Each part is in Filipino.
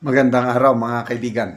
Magandang araw mga kaibigan.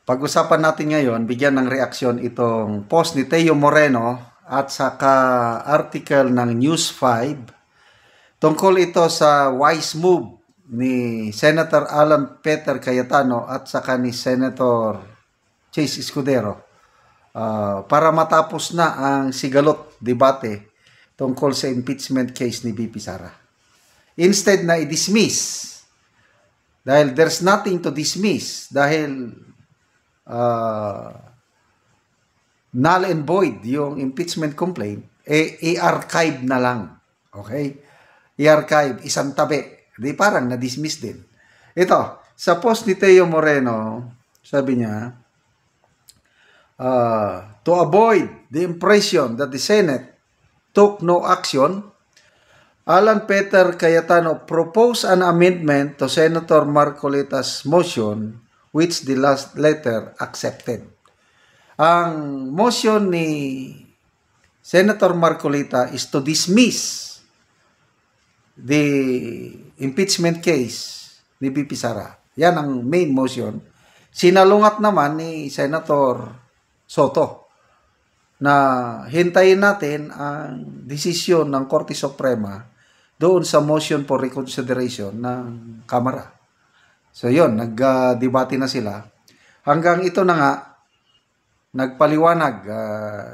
Pag-usapan natin ngayon, bigyan ng reaksyon itong post ni Teo Moreno at saka article ng News 5 tungkol ito sa wise move ni Senator Alan Peter Cayetano at saka ni Senator Chase Escudero para matapos na ang sigalot debate tungkol sa impeachment case ni VP Sara. Instead na i-dismiss dahil there's nothing to dismiss dahil null and void yung impeachment complaint, i-archive na lang. Okay? I-archive, isang tabi. Di parang na-dismiss din. Ito, sa post ni Teo Moreno, sabi niya, to avoid the impression that the Senate took no action, Alan Peter Cayetano proposed an amendment to Senator Marcolita's motion which the last letter accepted. Ang motion ni Senator Marcolita is to dismiss the impeachment case ni VP Sara. Yan ang main motion. Sinalungat naman ni Senator Soto na hintayin natin ang desisyon ng Korte Suprema doon sa motion for reconsideration ng Kamara. So yun, nag-debate na sila. Hanggang ito na nga, nagpaliwanag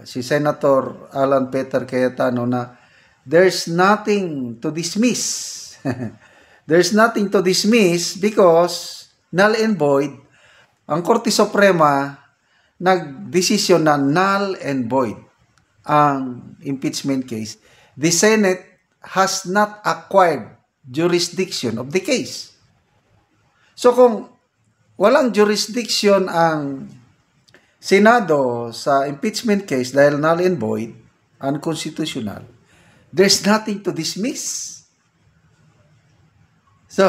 si Senator Alan Peter Cayetano na there's nothing to dismiss. There's nothing to dismiss because null and void, ang Korte Suprema nagdesisyon na null and void ang impeachment case. The Senate has not acquired jurisdiction of the case. So kung walang jurisdiction ang Senado sa impeachment case dahil null and void, unconstitutional, there's nothing to dismiss. So,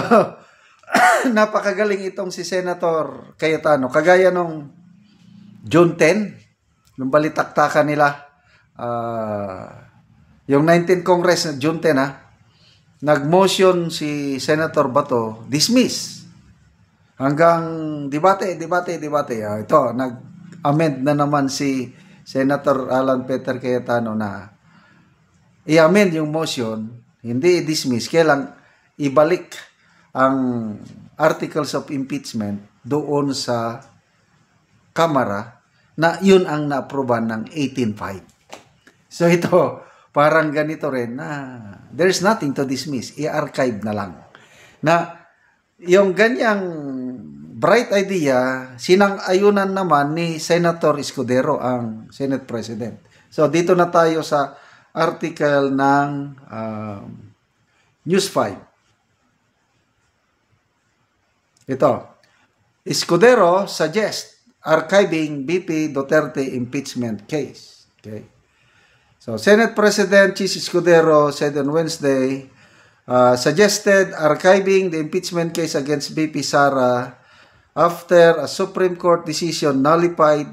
napakagaling itong si Senator Cayetano. Kagaya nung June 10, nung balitaktakan nila, yung 19th Congress, June 10 nag-motion si Senator Bato, dismiss. Hanggang debate. Ito, nag-amend na naman si Senator Alan Peter Cayetano na i-amend yung motion, hindi i-dismiss, kailang ibalik ang articles of impeachment doon sa Kamara na yun ang na-aproban ng 18.5. So ito, parang ganito rin na there's nothing to dismiss, i-archive na lang. Na yung ganyang bright idea, sinang-ayunan naman ni Senator Escudero, ang Senate President. So dito na tayo sa article ng News 5. Ito, Escudero suggests archiving BP Duterte impeachment case. Okay. So, Senate President Chis Escudero said on Wednesday, suggested archiving the impeachment case against VP Sara after a Supreme Court decision nullified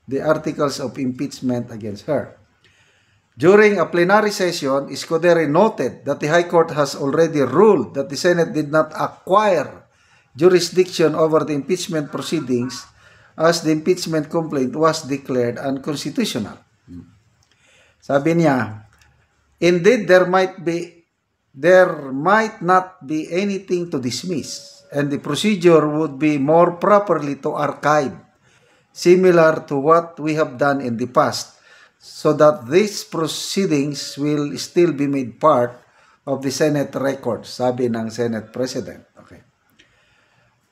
the articles of impeachment against her. During a plenary session, Escudero noted that the High Court has already ruled that the Senate did not acquire jurisdiction over the impeachment proceedings as the impeachment complaint was declared unconstitutional. Sabi niya, indeed there might not be anything to dismiss, and the procedure would be more properly to archive, similar to what we have done in the past, so that these proceedings will still be made part of the Senate records, sabi ng Senate President. Okay.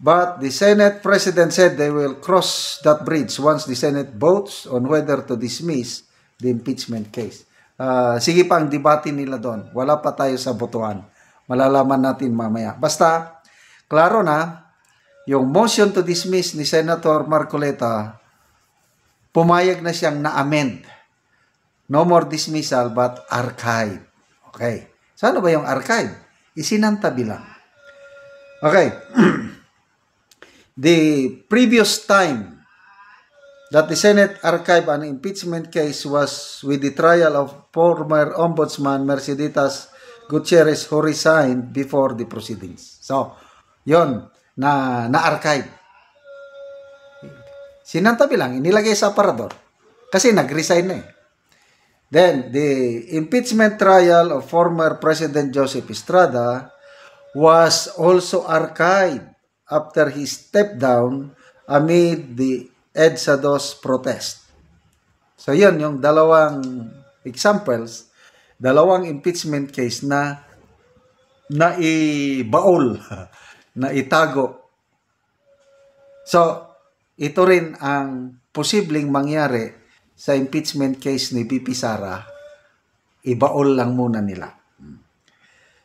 But the Senate President said they will cross that bridge once the Senate votes on whether to dismiss the impeachment case. Sige pa ang debate nila doon. Wala pa tayo sa botohan. Malalaman natin mamaya. Basta, klaro na, yung motion to dismiss ni Senator Marcolita, pumayag na siyang na-amend. No more dismissal but archive. Okay. So ano ba yung archive? Isinantabi lang. Okay. The previous time that the Senate archived an impeachment case was with the trial of former Ombudsman Mercedes Gutierrez who resigned before the proceedings. So, yon. na-archive. Sinantabi lang, inilagay sa aparador. Kasi nag-resign na eh. Then, the impeachment trial of former President Joseph Estrada was also archived after he stepped down amid the EDSA-2 protest. So, yun, yung dalawang examples, dalawang impeachment case na naibaol, na itago. So, ito rin ang posibleng mangyari sa impeachment case ni VP Sara. Ibaol lang muna nila.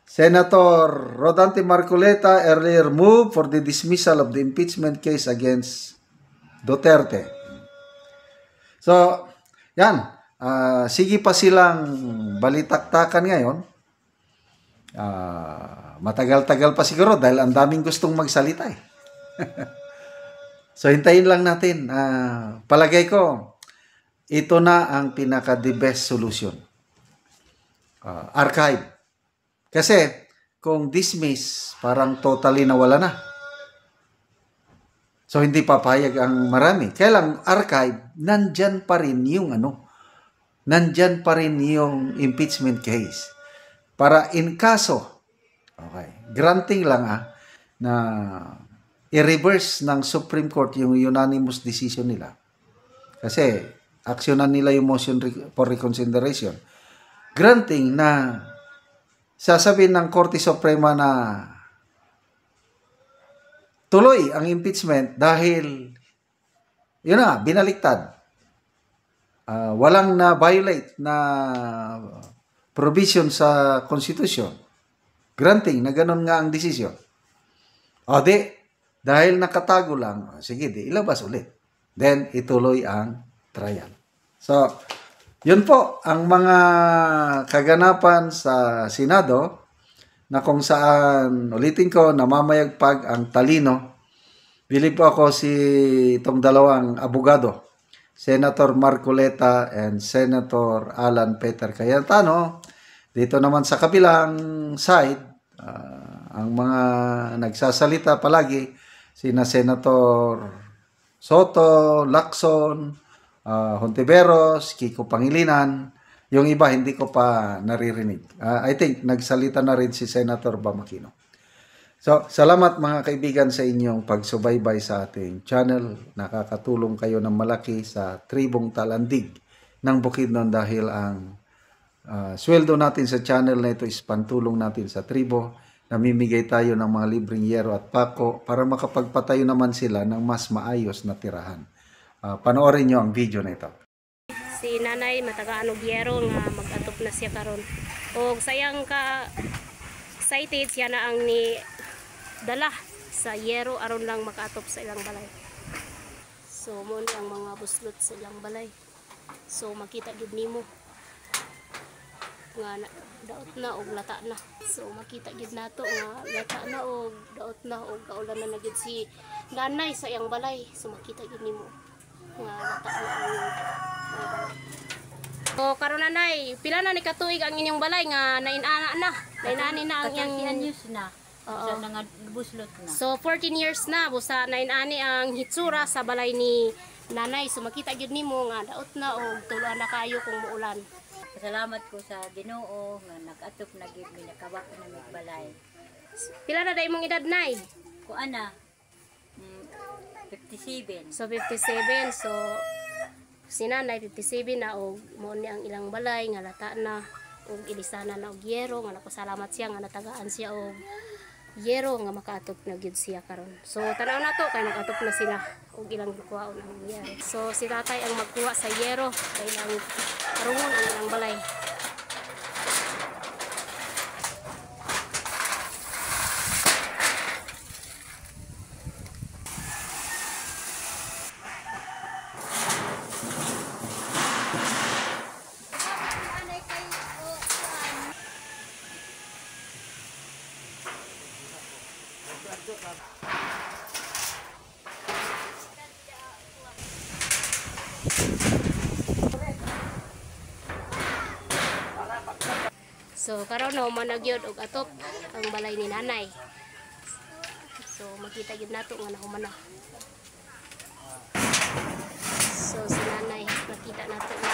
Senator Rodante Marcoleta earlier moved for the dismissal of the impeachment case against Duterte. So, yan. Sige pa silang balitaktakan ngayon. Matagal-tagal pa siguro dahil ang daming gustong magsalita eh. So, hintayin lang natin. Palagay ko, ito na ang pinaka-the best solution. Archive. Kasi, kung dismiss, parang totally nawala na. So, hindi papayag ang marami. Kaya lang, archive, nandyan pa rin yung nandyan pa rin yung impeachment case. Para in kaso, okay, granting lang na i-reverse ng Supreme Court yung unanimous decision nila. Kasi, aksyonan nila yung motion for reconsideration. Granting na sasabihin ng Korte Suprema na tuloy ang impeachment dahil yun na, binaliktad. Walang na-violate na provision sa Constitution. Granting na ganun nga ang desisyon. O dahil nakatago lang, sige, ilabas ulit. Then, ituloy ang trial. So, yun po ang mga kaganapan sa Senado na kung saan, ulitin ko, namamayagpag ang talino. Bilib po ako itong dalawang abogado, Senator Marcoleta and Senator Alan Peter Cayetano. Dito naman sa kabilang side, ang mga nagsasalita palagi, sina Senator Soto, Lacson, Hontiveros, Kiko Pangilinan. Yung iba hindi ko pa naririnig. I think nagsalita na rin si Senator Bamakino. So, salamat mga kaibigan sa inyong pagsubaybay sa ating channel. Nakakatulong kayo ng malaki sa tribong talandig ng Bukidnon dahil ang sweldo natin sa channel na ito is pantulong natin sa tribo. Namimigay tayo ng mga libreng yero at pako para makapagpatayo naman sila ng mas maayos na tirahan. Panoorin nyo ang video na ito. Si nanay matagaan og yero nga mag-atop na siya karon. Og sayang ka excited siya na ang ni dala sa yero aron lang makaatop sa ilang balay. So mo ni ang mga buslot sa ilang balay. So makita gid nimo nga daot na og lata na. So makita gid nato nga lata na og daot na og kaulan na gid si nanay sa iyang balay. So makita gid nimo nga lata na ang so karon nanay, pila na ni katuig ang inyong balay nga nainana na. Nainani na ang iyang years na. Sa nga buslot na. So 14 years na busa nainani ang hitsura sa balay ni nanay. So makita gyud nimo nga daot na og tuloan na kayo kung muulan. Salamat ko sa Ginoo nga nag-atop na gid mi nakawak na mi balay. Pila na day mong edad nay? Ko ana 57. So 57. So si nanay 57 na og mo ni ang ilang balay nga lata na og ilisana na og yero nga napasalamat siya nga natagaan siya og yero nga makaatop na gyud siya karon. So tanaw na to kay nag-atop na sila og ilang kuwaon ang yero. So si tatay ang magkuha sa yero kay lang karungon ang ilang balay. So karon no managyod og atop ang balay ni nanay. So makita gid nato nga nahuman na. So si nanay nakita nato na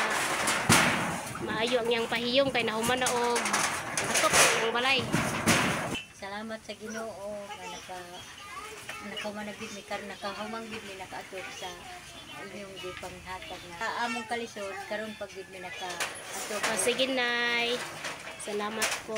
maayo ang iyang pahiyom kay nahuman na og atop ang balay. Salamat sa Ginoo nga nakamanagid mi karon nakahumang gid mi nakaatop sa inyong gipanghatag na among kalisod karon pag gid mi nakaatop. Sige nay. Salamat po.